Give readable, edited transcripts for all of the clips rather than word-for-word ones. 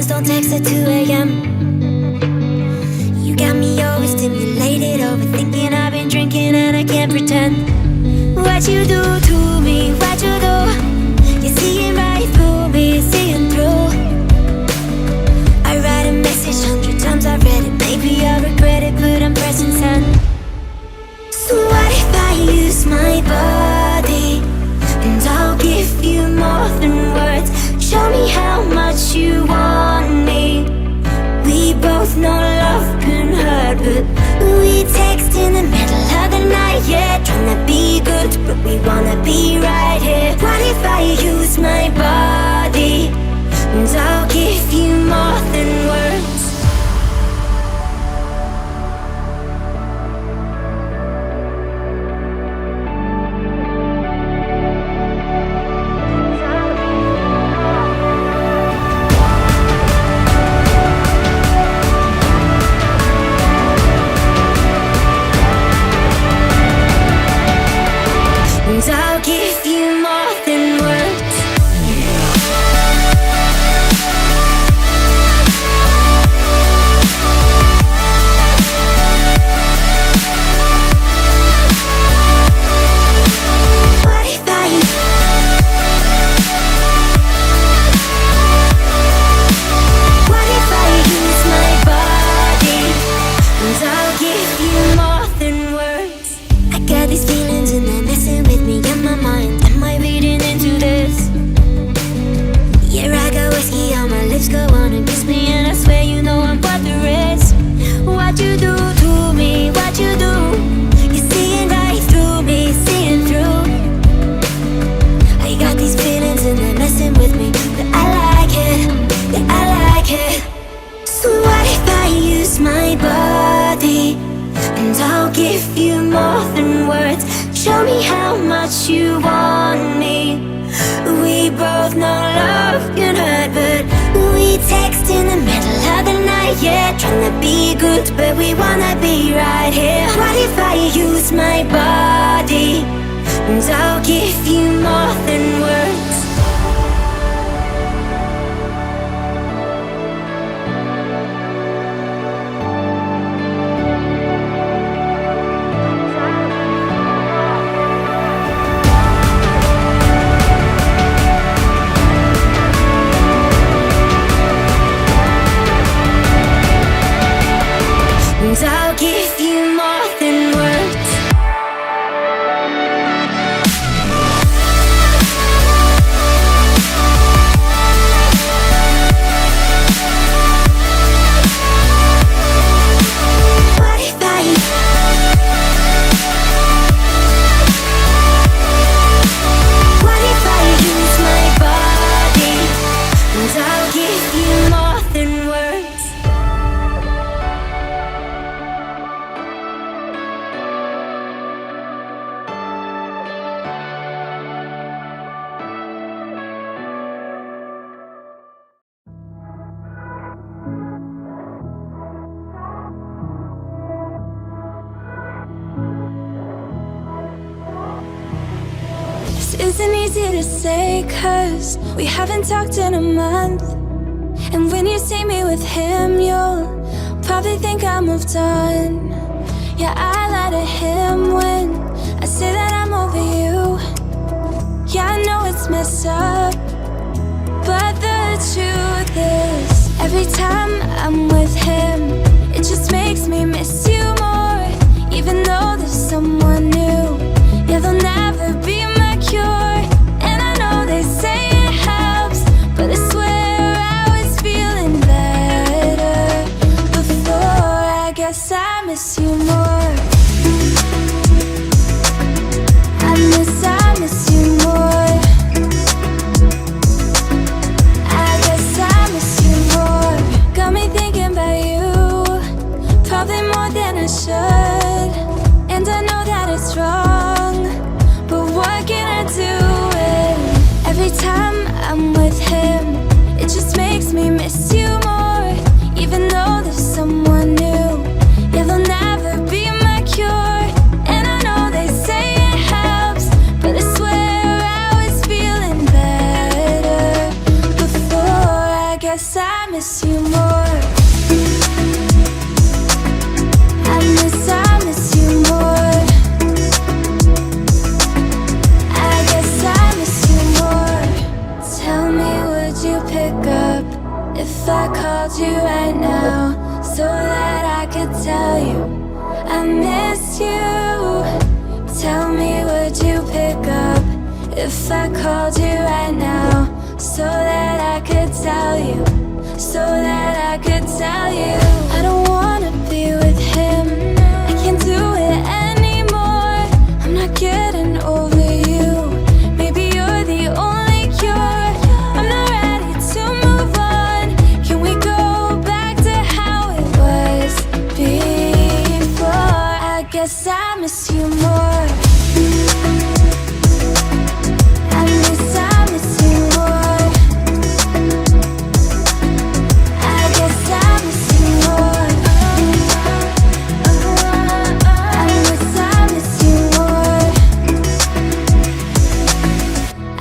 don't text at 2 a.m. You got me overstimulated, overthinking. I've been drinking and I can't pretend. What you do to me, what you do? You're seeing right through me, seeing through. I write a message 100 times, I read it. Maybe I'll regret it, but I'm pressing send. So what if I use my body? And I'll give you more than words. Show me how much you want me. We both know love can hurt, but we text in the middle of the night. Yeah, trying to be good, but we wanna be right here. What if I use my body? And I'll give you more than words. I'll give you more than words. What if I use my body? And I'll give you more than words. I got these feelings and they're messing with me in my mind. Am I reading into this? Yeah, I got whiskey on my lips, go on and kiss me, and I swear you know I'm worth the risk. What you do to me, what you do? You're seeing right through me, seeing through. I got these feelings and they're messing with me, but I like it, yeah, I like it. So what if I use my body? And I'll give you more than words. Show me how much you want me. We both know love can hurt, but we text in the middle of the night. Yeah, trying to be good, but we wanna be right here. What if I use my body? And I'll give you more than words. And I'll give you more than words. What if I use my body? And I'll give you more than words. Isn't easy to say, 'cause we haven't talked in a month. And when you see me with him, you'll probably think I moved on. Yeah, I lie to him when I say that I'm over you. Yeah, I know it's messed up, but the truth is, every time I'm with him, it just makes me miss you more. Even though there's someone new, yeah, they'll never be my cure. And I know they say it helps, but I swear I was feeling better before. I guess I miss you more. I miss you more. I guess I miss you more. Got me thinking about you, probably more than I should. And I know that it's wrong, but what can I do when every time I'm with him, it just makes me miss you more. Even though there's someone new, yeah, they'll never be if I called you right now, so that I could tell you, so that I could tell you I don't wanna be with him, I can't do it anymore, I'm not getting over you, maybe you're the only cure, I'm not ready to move on, can we go back to how it was before? I guess I miss you more, I miss you more, I guess I miss you more, I miss you more,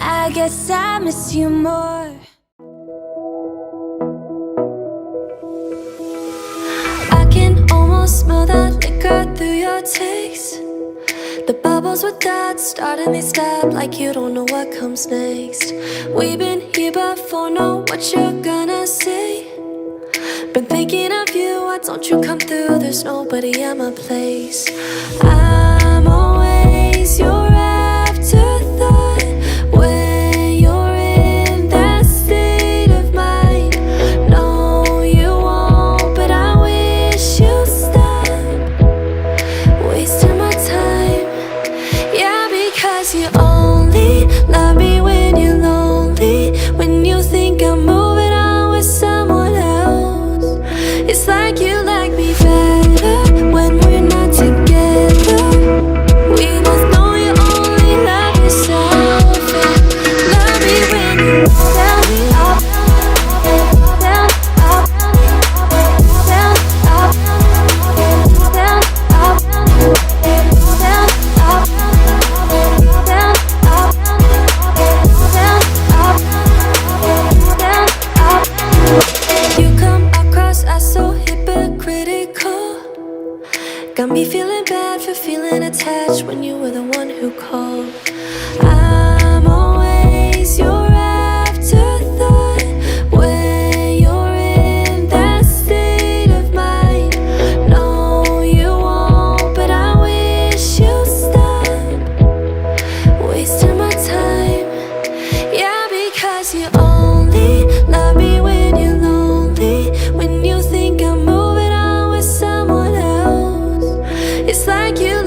I guess I miss you more. I can almost smell that liquor through your taste. The bubbles with that start and they stop like you don't know what comes next. We've been here before, know what you're gonna say. Been thinking of you, why don't you come through? There's nobody at my place. I'm always your afterthought when you're in that state of mind. No, you won't, but I wish you'd stop wasting my time. Yeah, because you only love me when you're lonely, when you think I'm moving on with someone else. It's like you like me better when we're not together. We both know you only love yourself, and love me when you're down, up, down, up, down, up, down, up, down, up, down, up, down, up. You come across as so hypocritical, got me feeling bad for feeling attached when you were the one who called. I'm always your afterthought when you're in that state of mind. No, you won't, but I wish you'd stop wasting my time. Yeah, because you only love me when you're lonely, when you think I'm moving on with someone else. It's like you